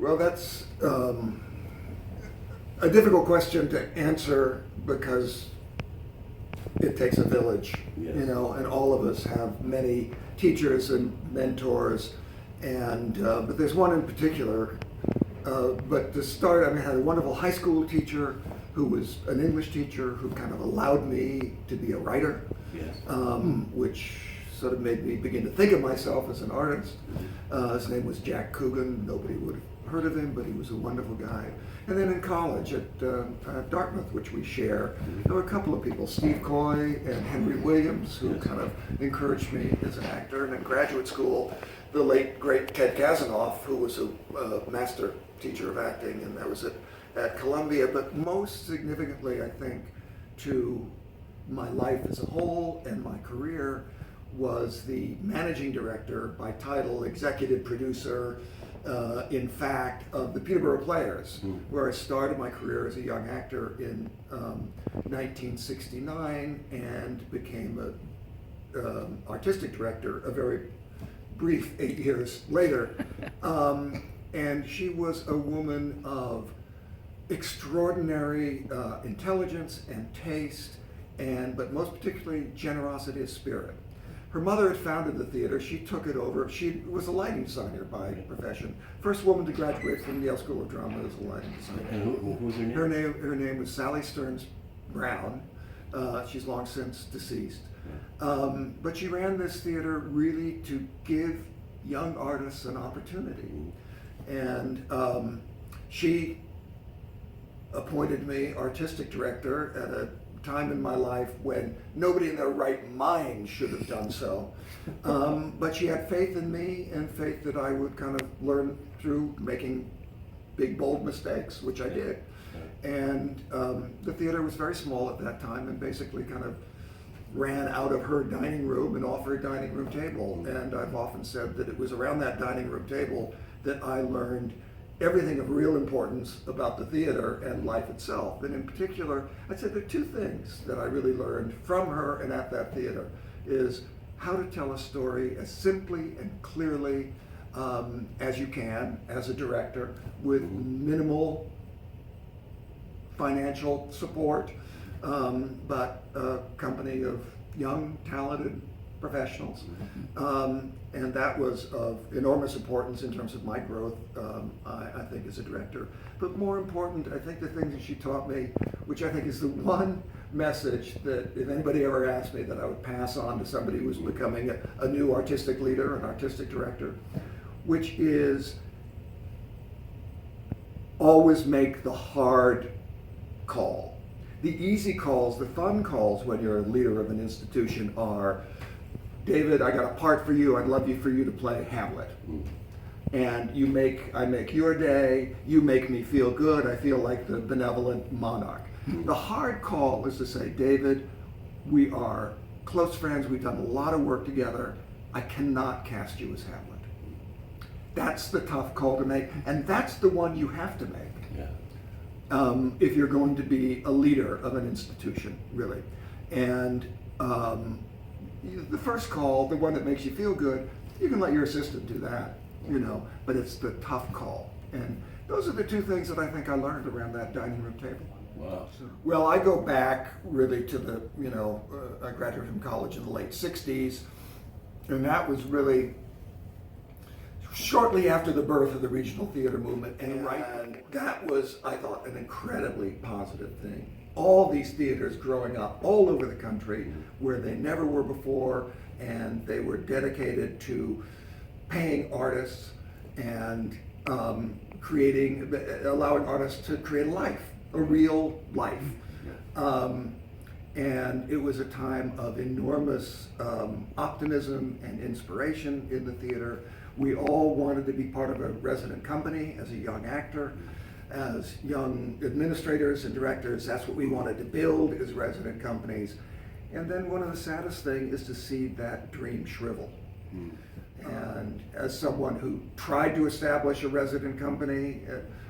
Well, that's a difficult question to answer because it takes a village, Yes. and all of us have many teachers and mentors, and but there's one in particular. But to start, I had a wonderful high school teacher who was an English teacher who kind of allowed me to be a writer, Yes. which sort of made me begin to think of myself as an artist. His name was Jack Coogan. Nobody would have heard of him, but he was a wonderful guy. And then in college at Dartmouth, which we share, there were a couple of people, Steve Coy and Henry Williams, who kind of encouraged me as an actor. And in graduate school, the late, great Ted Kazanoff, who was a master teacher of acting, and that was at Columbia. But most significantly, I think, to my life as a whole and my career was the managing director, by title executive producer, in fact, of the Peterborough Players, where I started my career as a young actor in 1969 and became an artistic director a very brief 8 years later. And she was a woman of extraordinary intelligence and taste, but most particularly generosity of spirit. Her mother had founded the theater. She took it over. She was a lighting designer by profession. First woman to graduate from Yale School of Drama as a lighting designer. And who was her name? Her name was Sally Stearns Brown. She's long since deceased. But she ran this theater really to give young artists an opportunity. And she appointed me artistic director at a time in my life when nobody in their right mind should have done so. But she had faith in me and faith that I would kind of learn through making big, bold mistakes, which I did. And the theater was very small at that time and basically kind of ran out of her dining room and off her dining room table. And I've often said that it was around that dining room table that I learned everything of real importance about the theater and life itself. And in particular, I'd say there are two things that I really learned from her and at that theater, is how to tell a story as simply and clearly as you can as a director, with minimal financial support, but a company of young, talented professionals. And that was of enormous importance in terms of my growth, I think, as a director. But more important, I think the thing that she taught me, which I think is the one message that if anybody ever asked me that I would pass on to somebody who was becoming a new artistic leader, an artistic director, which is always make the hard call. The easy calls, the fun calls when you're a leader of an institution are, David, I got a part for you. I'd love for you to play Hamlet. And I make your day. You make me feel good. I feel like the benevolent monarch. The hard call is to say, David, we are close friends. We've done a lot of work together. I cannot cast you as Hamlet. That's the tough call to make, and that's the one you have to make. Yeah. If you're going to be a leader of an institution, really. And the first call, the one that makes you feel good, you can let your assistant do that, but it's the tough call. And those are the two things that I think I learned around that dining room table. Wow. Well, I go back really to the, I graduated from college in the late 60s, and that was really shortly after the birth of the regional theater movement. And that was, I thought, an incredibly positive thing. All these theaters growing up all over the country where they never were before, and they were dedicated to paying artists and allowing artists to create a life, a real life. And it was a time of enormous optimism and inspiration in the theater. We all wanted to be part of a resident company as a young actor. As young administrators and directors, that's what we wanted to build, is resident companies. And then one of the saddest things is to see that dream shrivel. And as someone who tried to establish a resident company,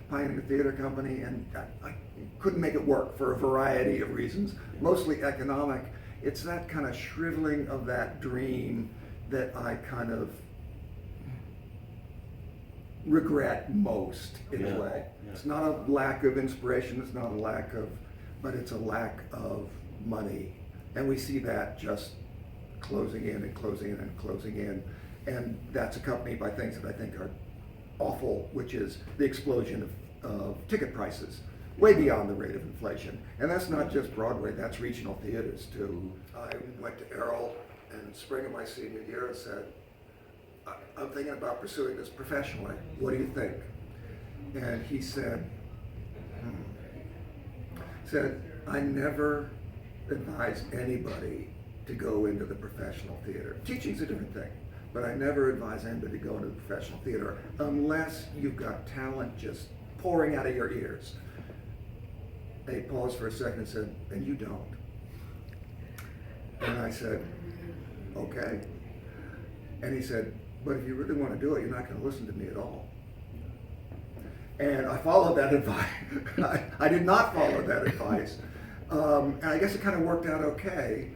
Pioneer Theater Company, and I couldn't make it work for a variety of reasons, mostly economic, it's that kind of shriveling of that dream that I kind of regret most in a way. Yeah. It's not a lack of inspiration, it's not a lack of, but it's a lack of money. And we see that just closing in and closing in and closing in. And that's accompanied by things that I think are awful, which is the explosion of ticket prices, way beyond the rate of inflation. And that's not just Broadway, that's regional theaters too. I went to Errol in the spring of my senior year and said, I'm thinking about pursuing this professionally. What do you think? And he said, I never advise anybody to go into the professional theater. Teaching's a different thing, but I never advise anybody to go into the professional theater unless you've got talent just pouring out of your ears. And he paused for a second and said, and you don't. And I said, okay. And he said, but if you really want to do it, you're not going to listen to me at all. And I followed that advice. I did not follow that advice. And I guess it kind of worked out okay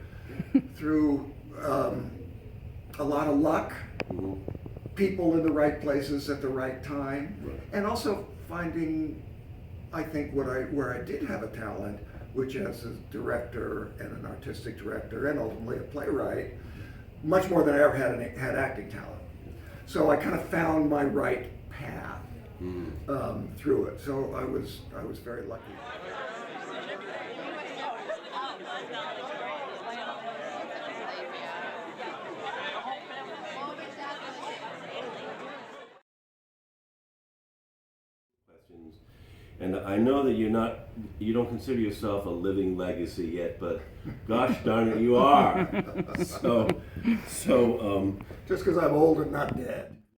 through a lot of luck, people in the right places at the right time, and also finding, I think, where I did have a talent, which as a director and an artistic director and ultimately a playwright, much more than I ever had acting talent. So I kind of found my right path through it. So I was very lucky. And I know that you don't consider yourself a living legacy yet, but gosh darn it, you are. So Just because I'm old and not dead.